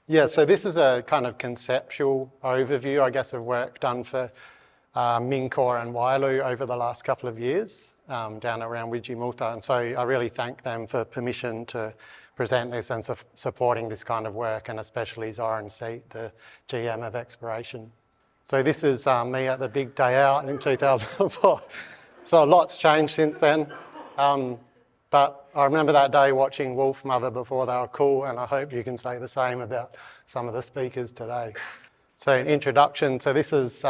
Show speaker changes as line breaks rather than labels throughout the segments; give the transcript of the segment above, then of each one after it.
Yeah, so this is a kind of conceptual overview, I guess, of work done for Mincor and Wailu over the last couple of years down around Widgiemooltha. And so I really thank them for permission to present this and supporting this kind of work, and especially Zoran Seat, the GM of exploration. So this is me at the Big Day Out in 2004. So a lot's changed since then. But I remember that day watching Wolfmother before they were cool, and I hope you can say the same about some of the speakers today. So an introduction, so this is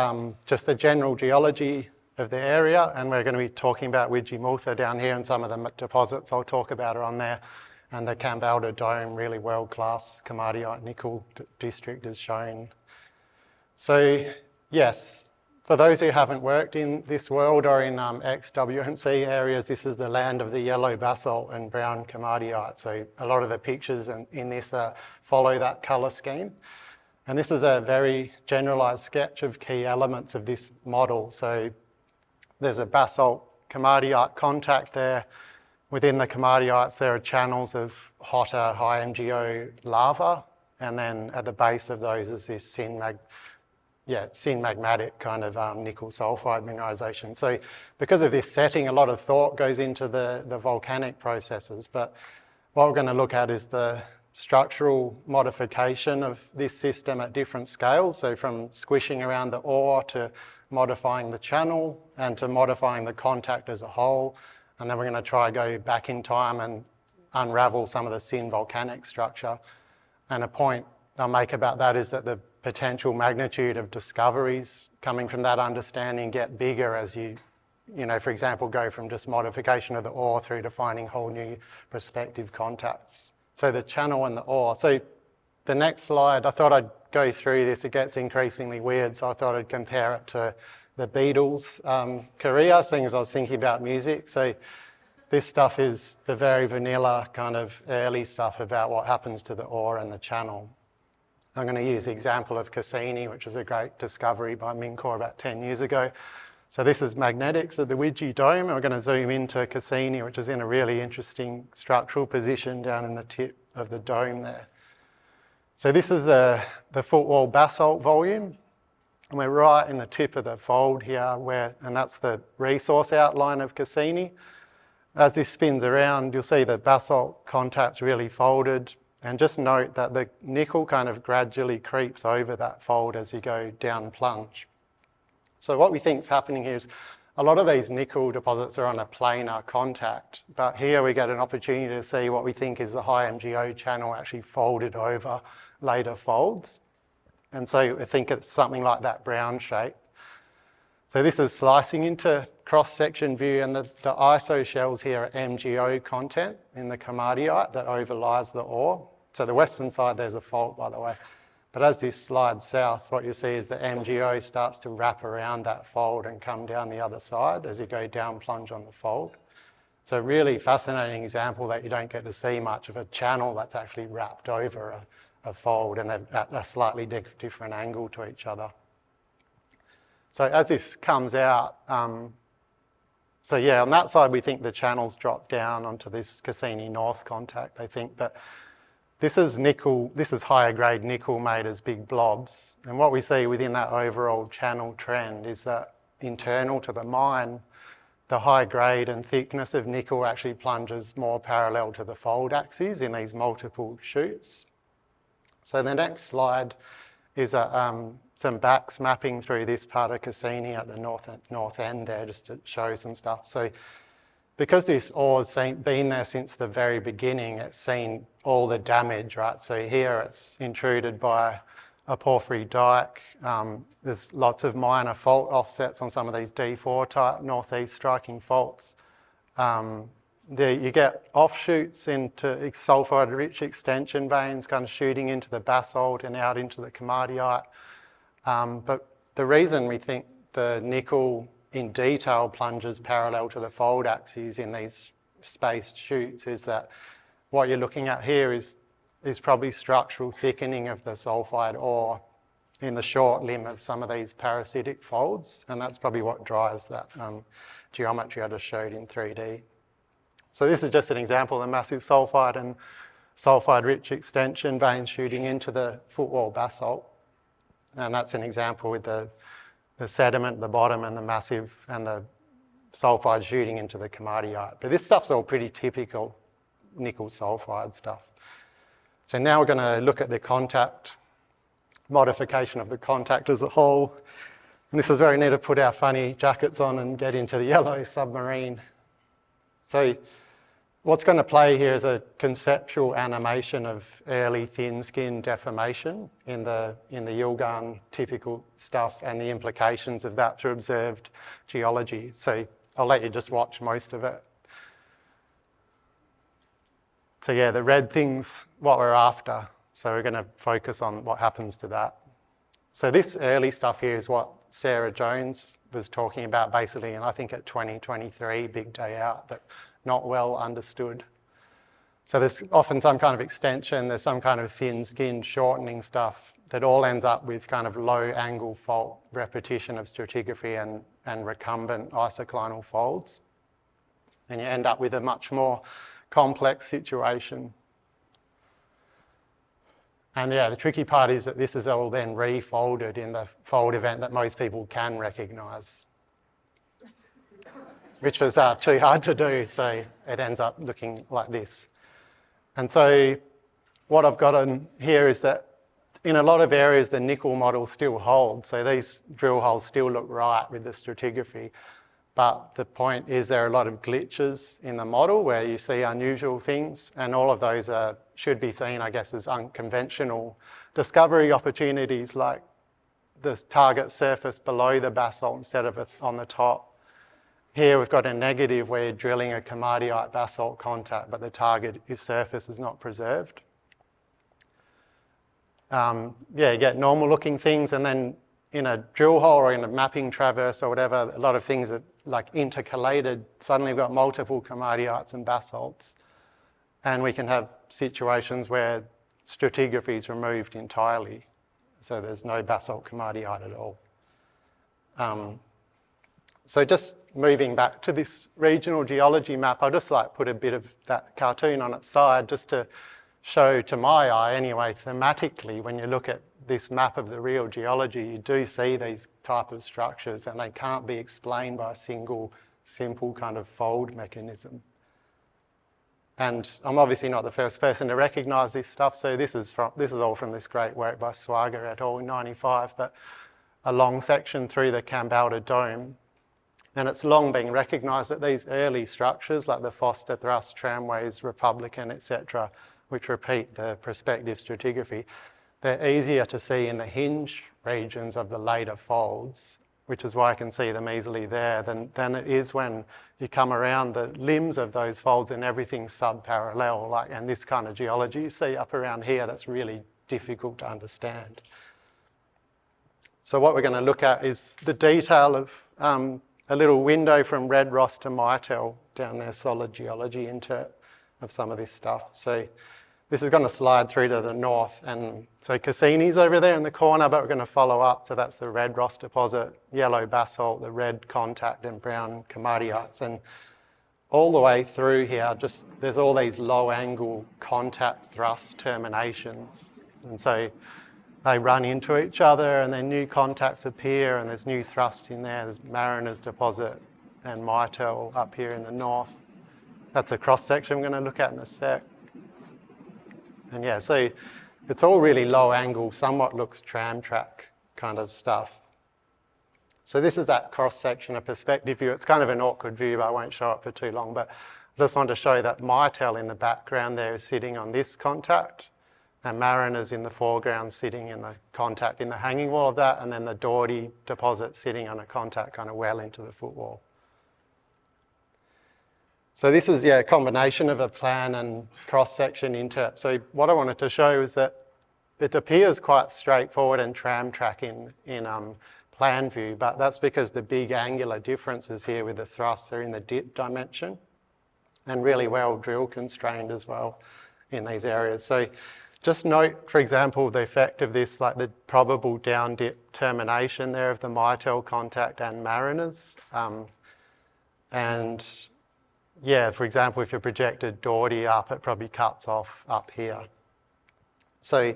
just the general geology of the area, and we're going to be talking about Widgiemooltha down here, and some of the deposits I'll talk about are on there. And the Kambalda Dome, really world-class komatiite nickel district is shown. So yes, for those who haven't worked in this world or in ex-WMC areas, this is the land of the yellow basalt and brown komatiite. So a lot of the pictures in this follow that colour scheme. And this is a very generalised sketch of key elements of this model. So there's a basalt komatiite contact there. Within the komateites, there are channels of hotter, high MgO lava. And then at the base of those is this magmatic kind of nickel-sulphide mineralisation. So because of this setting, a lot of thought goes into the volcanic processes. But what we're going to look at is the structural modification of this system at different scales. So from squishing around the ore to modifying the channel and to modifying the contact as a whole. And then we're going to try go back in time and unravel some of the syn volcanic structure. And a point I'll make about that is that the potential magnitude of discoveries coming from that understanding get bigger as you know, for example, go from just modification of the ore through to finding whole new prospective contacts. So the channel and the ore. So the next slide, I thought I'd go through this. It gets increasingly weird, so I thought I'd compare it to the Beatles' career, seeing as I was thinking about music. So this stuff is the very vanilla kind of early stuff about what happens to the ore and the channel. I'm going to use the example of Cassini, which was a great discovery by Mincor about 10 years ago. So this is magnetics of the Widgie Dome, and we're going to zoom into Cassini, which is in a really interesting structural position down in the tip of the dome there. So this is the footwall basalt volume, and we're right in the tip of the fold here, and that's the resource outline of Cassini. As this spins around, you'll see the basalt contact's really folded. And just note that the nickel kind of gradually creeps over that fold as you go down plunge. So what we think is happening here is a lot of these nickel deposits are on a planar contact, but here we get an opportunity to see what we think is the high MgO channel actually folded over later folds. And so I think it's something like that brown shape. So this is slicing into cross-section view, and the iso shells here are MgO content in the komatiite that overlies the ore. So the western side, there's a fault, by the way. But as this slides south, what you see is the MgO starts to wrap around that fold and come down the other side as you go down plunge on the fold. So really fascinating example that you don't get to see much of a channel that's actually wrapped over a fold, and they're at a slightly different angle to each other. So as this comes out, so yeah, on that side we think the channels drop down onto this Cassini North contact, I think, but this is nickel, this is higher grade nickel made as big blobs. And what we see within that overall channel trend is that internal to the mine, the high grade and thickness of nickel actually plunges more parallel to the fold axes in these multiple chutes. So the next slide is some backs mapping through this part of Cassini at the north end there, just to show some stuff. So because this ore's been there since the very beginning, it's seen all the damage, right? So here it's intruded by a porphyry dike. There's lots of minor fault offsets on some of these D4 type northeast striking faults. You get offshoots into sulphide-rich extension veins kind of shooting into the basalt and out into the komatiite. But the reason we think the nickel in detail plunges parallel to the fold axes in these spaced chutes is that what you're looking at here is probably structural thickening of the sulphide ore in the short limb of some of these parasitic folds, and that's probably what drives that geometry I just showed in 3D. So this is just an example of the massive sulphide and sulphide-rich extension veins shooting into the footwall basalt. And that's an example with the sediment at the bottom and the massive and the sulphide shooting into the komatiite. But this stuff's all pretty typical nickel sulphide stuff. So now we're going to look at the contact, modification of the contact as a whole. And this is where we need to put our funny jackets on and get into the yellow submarine. So what's going to play here is a conceptual animation of early thin skin deformation in the Yilgarn typical stuff and the implications of that to observed geology. So I'll let you just watch most of it. So yeah, the red thing's what we're after. So we're going to focus on what happens to that. So this early stuff here is what Sarah Jones was talking about basically, and I think at 2023 Big Day Out, that not well understood. So there's often some kind of extension, there's some kind of thin skin shortening stuff that all ends up with kind of low angle fault repetition of stratigraphy and recumbent isoclinal folds. And you end up with a much more complex situation. And yeah, the tricky part is that this is all then refolded in the fold event that most people can recognise, which was too hard to do, so it ends up looking like this. And so what I've got on here is that in a lot of areas the nickel model still holds, so these drill holes still look right with the stratigraphy. But the point is there are a lot of glitches in the model where you see unusual things, and all of those should be seen, I guess, as unconventional discovery opportunities, like the target surface below the basalt instead of on the top. Here we've got a negative where you're drilling a komatiite basalt contact, but the target surface is not preserved. Yeah, you get normal looking things, and then in a drill hole or in a mapping traverse or whatever, a lot of things are like intercalated. Suddenly we've got multiple komateites and basalts. And we can have situations where stratigraphy is removed entirely. So there's no basalt komatiite at all. So just moving back to this regional geology map, I'll just like put a bit of that cartoon on its side just to show, to my eye anyway, thematically, when you look at this map of the real geology, you do see these type of structures, and they can't be explained by a single simple kind of fold mechanism. And I'm obviously not the first person to recognise this stuff, so this is all from this great work by Swager et al. In '95, but a long section through the Kambalda Dome. And it's long been recognised that these early structures, like the Foster Thrust, Tramways, Republican, etc., which repeat the prospective stratigraphy, they're easier to see in the hinge regions of the later folds, which is why I can see them easily there, than it is when you come around the limbs of those folds and everything's sub-parallel, and this kind of geology you see up around here that's really difficult to understand. So what we're going to look at is the detail of a little window from Red Ross to Mytel down there, solid geology intert of some of this stuff. So this is going to slide through to the north, and so Cassini's over there in the corner, but we're going to follow up. So that's the Red Ross deposit, yellow basalt, the red contact and brown komateites. And all the way through here, there's all these low angle contact thrust terminations. And so they run into each other and then new contacts appear and there's new thrust in there. There's Mariner's deposit and Mytel up here in the north. That's a cross section I'm going to look at in a sec. And yeah, so it's all really low angle, somewhat looks tram track kind of stuff. So this is that cross section, a perspective view. It's kind of an awkward view, but I won't show it for too long. But I just want to show that Mytel in the background there is sitting on this contact, and Mariner's in the foreground sitting in the contact in the hanging wall of that, and then the Doherty deposit sitting on a contact kind of well into the footwall. So this is a combination of a plan and cross-section interp. So what I wanted to show is that it appears quite straightforward and tram track in plan view, but that's because the big angular differences here with the thrusts are in the dip dimension and really well drill constrained as well in these areas. So just note, for example, the effect of this, like the probable down dip termination there of the Mytel contact and Mariner's. And yeah, for example, if you projected Doherty up, it probably cuts off up here. So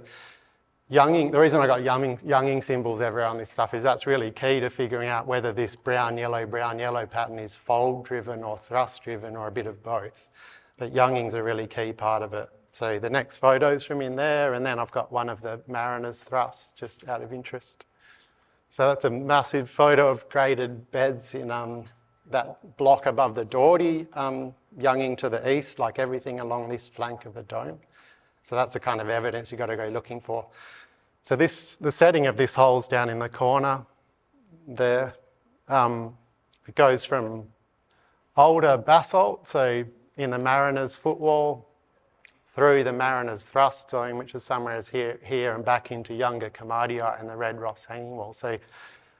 Younging, the reason I got Younging symbols everywhere on this stuff is that's really key to figuring out whether this brown, yellow pattern is fold-driven or thrust-driven or a bit of both. But Younging's a really key part of it. So the next photo's from in there, and then I've got one of the Mariner's thrusts, just out of interest. So that's a massive photo of graded beds in that block above the Doherty, Younging to the east, like everything along this flank of the dome. So that's the kind of evidence you've got to go looking for. So the setting of this hole's down in the corner there. It goes from older basalt, so in the Mariner's footwall, through the Mariner's thrust zone, which is somewhere here and back into younger komatiite and the Red Ross hanging wall. So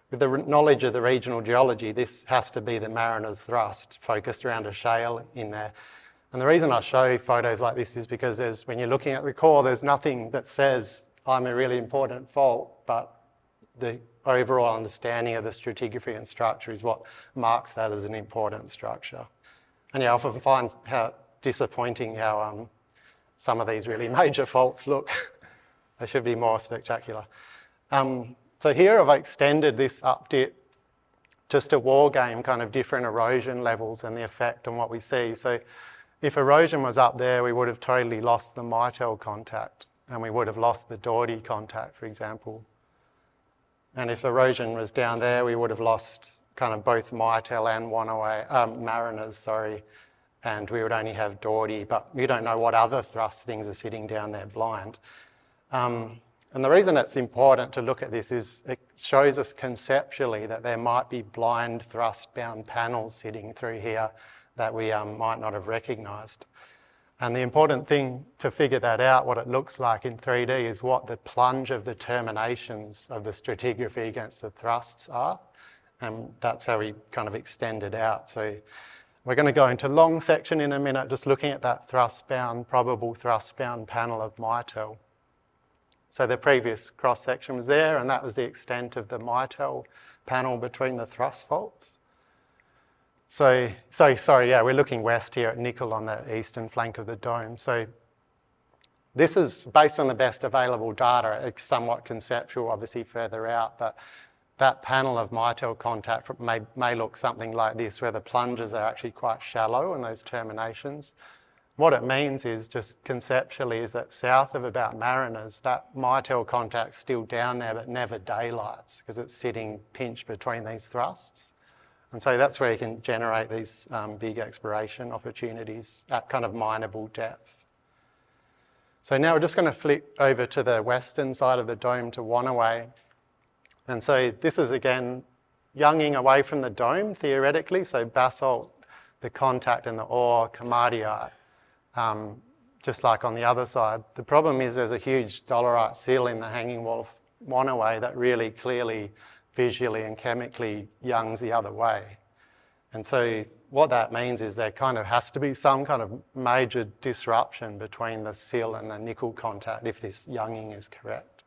with the knowledge of the regional geology, this has to be the Mariner's thrust, focused around a shale in there. And the reason I show photos like this is because when you're looking at the core, there's nothing that says I'm a really important fault, but the overall understanding of the stratigraphy and structure is what marks that as an important structure. And yeah, I often find how disappointing how some of these really major faults look. They should be more spectacular. So here I've extended this up dip just to war game kind of different erosion levels and the effect on what we see. So if erosion was up there, we would have totally lost the mitel contact and we would have lost the Doherty contact, for example. And if erosion was down there, we would have lost kind of both mitel and Mariners, sorry, and we would only have Doherty, but we don't know what other thrust things are sitting down there blind. And the reason it's important to look at this is it shows us conceptually that there might be blind thrust-bound panels sitting through here that we might not have recognised. And the important thing to figure that out, what it looks like in 3D, is what the plunge of the terminations of the stratigraphy against the thrusts are. And that's how we kind of extend it out. So we're going to go into long section in a minute, just looking at that thrust-bound, probable thrust-bound panel of mitel. So the previous cross-section was there, and that was the extent of the mitel panel between the thrust faults. So sorry, yeah, we're looking west here at nickel on the eastern flank of the dome. So this is based on the best available data. It's somewhat conceptual, obviously further out, but that panel of mitel contact may look something like this, where the plunges are actually quite shallow in those terminations. What it means is, just conceptually, is that south of about Mariners, that mitel contact's still down there but never daylights because it's sitting pinched between these thrusts. And so that's where you can generate these big exploration opportunities at kind of mineable depth. So now we're just going to flip over to the western side of the dome to Outhwaite. And so this is again younging away from the dome theoretically, so basalt, the contact and the ore, komatiite, just like on the other side. The problem is there's a huge dolerite sill in the hanging wall of Outhwaite that really clearly visually and chemically youngs the other way. And so what that means is there kind of has to be some kind of major disruption between the sill and the nickel contact if this younging is correct.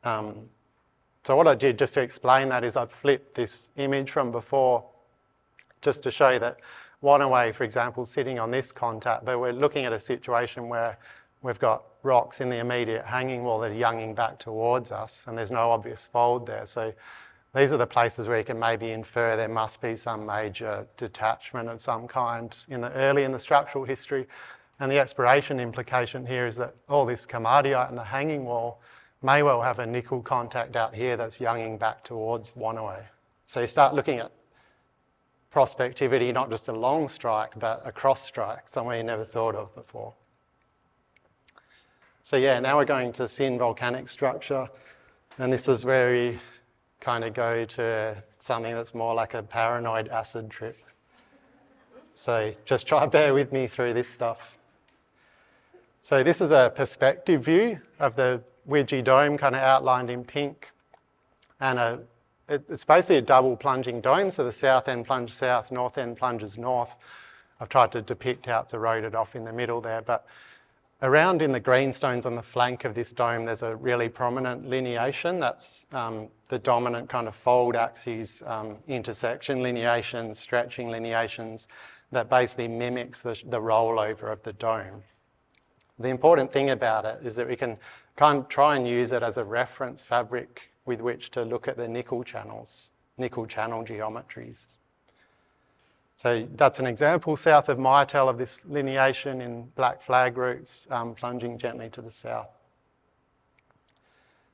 So what I did just to explain that is I flipped this image from before just to show that Outhwaite, for example, sitting on this contact, but we're looking at a situation where we've got rocks in the immediate hanging wall that are younging back towards us, and there's no obvious fold there. So these are the places where you can maybe infer there must be some major detachment of some kind early in the structural history. And the exploration implication here is that all this komatiite in the hanging wall may well have a nickel contact out here that's younging back towards Outhwaite. So you start looking at prospectivity, not just along strike, but a cross strike, somewhere you never thought of before. So yeah, now we're going to Sin volcanic structure, and this is where we kind of go to something that's more like a paranoid acid trip. So just try to bear with me through this stuff. So this is a perspective view of the Widgie dome, kind of outlined in pink, and it's basically a double plunging dome, so the south end plunges south, north end plunges north. I've tried to depict how it's eroded off in the middle there, but around in the greenstones on the flank of this dome, there's a really prominent lineation. That's the dominant kind of fold axes, intersection lineations, stretching lineations. that basically mimics the rollover of the dome. The important thing about it is that we can kind of try and use it as a reference fabric with which to look at the nickel channels, nickel channel geometries. So that's an example south of Myrtle of this lineation in black flag roots plunging gently to the south.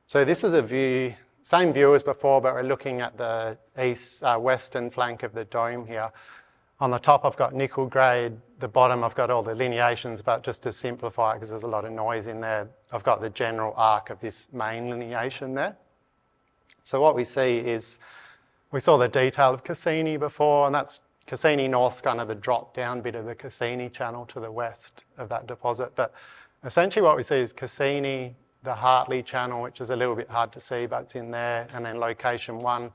So this is a view, same view as before, but we're looking at the western flank of the dome here. On the top I've got nickel grade, the bottom I've got all the lineations, but just to simplify, because there's a lot of noise in there, I've got the general arc of this main lineation there. So what we see is, we saw the detail of Cassini before, and that's Cassini North's kind of the drop down bit of the Cassini channel to the west of that deposit. But essentially what we see is Cassini, the Hartley channel, which is a little bit hard to see, but it's in there, and then location 1.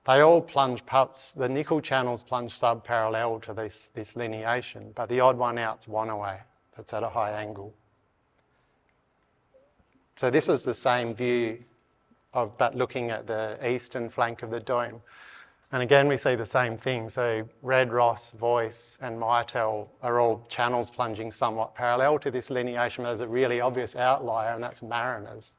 They all plunge putts, the nickel channels plunge sub-parallel to this lineation, but the odd one out's Wanaway, that's at a high angle. So this is the same view but looking at the eastern flank of the dome. And again, we see the same thing. So Red Ross, Voice and Myrtle are all channels plunging somewhat parallel to this lineation. There's a really obvious outlier, and that's Mariners.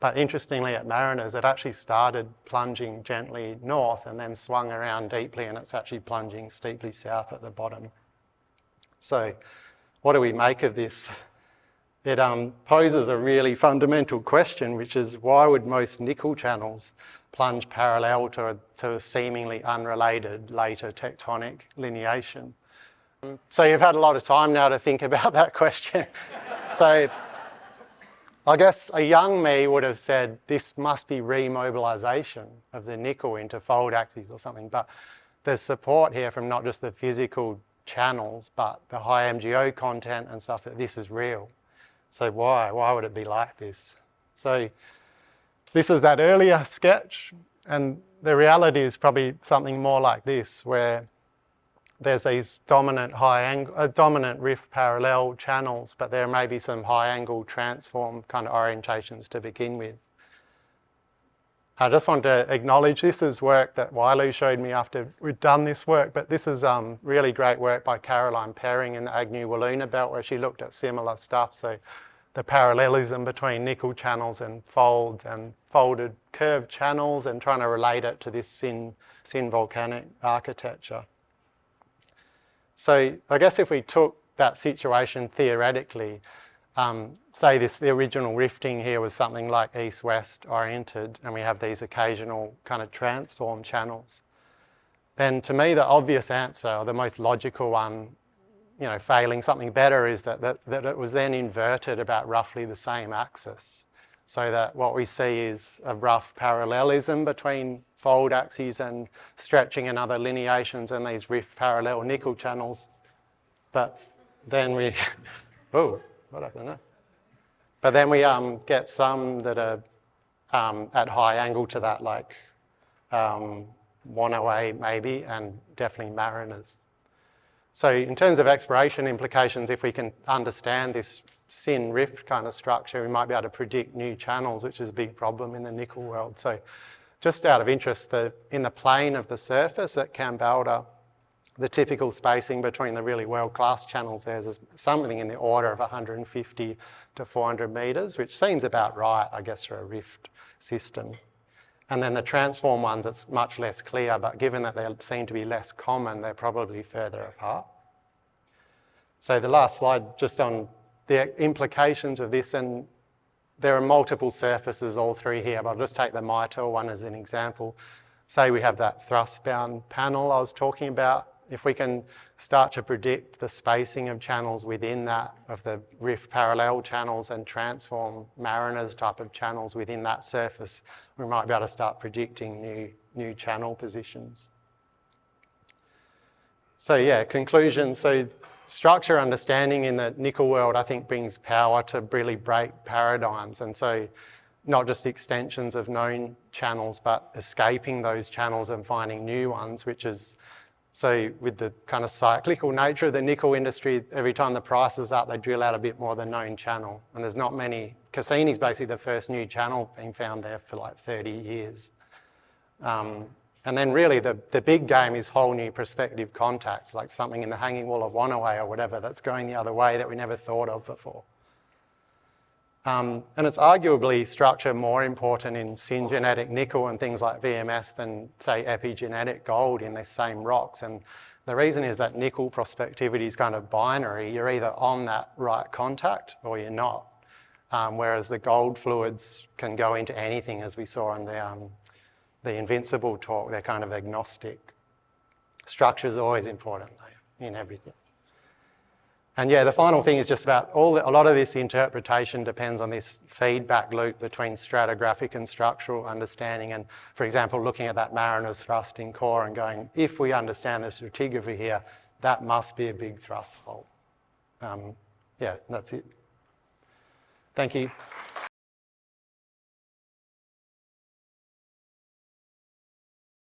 But interestingly, at Mariners, it actually started plunging gently north and then swung around deeply, and it's actually plunging steeply south at the bottom. So what do we make of this? It poses a really fundamental question, which is why would most nickel channels plunge parallel to a seemingly unrelated later tectonic lineation? So you've had a lot of time now to think about that question. So I guess a young me would have said this must be remobilisation of the nickel into fold axes or something, but there's support here from not just the physical channels, but the high MgO content and stuff that this is real. So why would it be like this? So this is that earlier sketch, and the reality is probably something more like this, where there's these dominant dominant rift parallel channels, but there may be some high angle transform kind of orientations to begin with. I just want to acknowledge this is work that Wailu showed me after we'd done this work, but this is really great work by Caroline Perring in the Agnew-Wiluna belt, where she looked at similar stuff. So the parallelism between nickel channels and folds and folded curved channels, and trying to relate it to this Sin volcanic architecture. So I guess if we took that situation theoretically, say the original rifting here was something like east-west oriented, and we have these occasional kind of transform channels, then to me the obvious answer, or the most logical one, you know, failing something better, is that it was then inverted about roughly the same axis. So that what we see is a rough parallelism between fold axes and stretching and other lineations and these rift parallel nickel channels. But then we, oh, what happened there? But then we get some that are at high angle to that, like Wanaway maybe, and definitely Mariners. So in terms of exploration implications, if we can understand this Sin rift kind of structure, we might be able to predict new channels, which is a big problem in the nickel world. So just out of interest, in the plane of the surface at Kambalda, the typical spacing between the really world-class channels there is something in the order of 150 to 400 metres, which seems about right, I guess, for a rift system. And then the transform ones, it's much less clear, but given that they seem to be less common, they're probably further apart. So the last slide, just on the implications of this, and there are multiple surfaces all through here, but I'll just take the Myrtle one as an example. Say we have that thrust-bound panel I was talking about. If we can start to predict the spacing of channels within that, of the rift parallel channels and transform Mariners type of channels within that surface, we might be able to start predicting new channel positions. So yeah, conclusion. So structure understanding in the nickel world, I think, brings power to really break paradigms. And so not just extensions of known channels, but escaping those channels and finding new ones, which is, so with the kind of cyclical nature of the nickel industry, every time the price is up, they drill out a bit more of the known channel. And there's not many. Cassini's basically the first new channel being found there for like 30 years. And then really the big game is whole new prospective contacts, like something in the hanging wall of Wanaway or whatever that's going the other way that we never thought of before. And it's arguably structure more important in syngenetic nickel and things like VMS than, say, epigenetic gold in the same rocks. And the reason is that nickel prospectivity is kind of binary. You're either on that right contact or you're not. Whereas the gold fluids can go into anything, as we saw in the Invincible talk. They're kind of agnostic. Structure is always important, though, in everything. And yeah, the final thing is just about a lot of this interpretation depends on this feedback loop between stratigraphic and structural understanding. And for example, looking at that Mariner's thrusting core and going, if we understand the stratigraphy here, that must be a big thrust fault. Yeah, that's it. Thank you.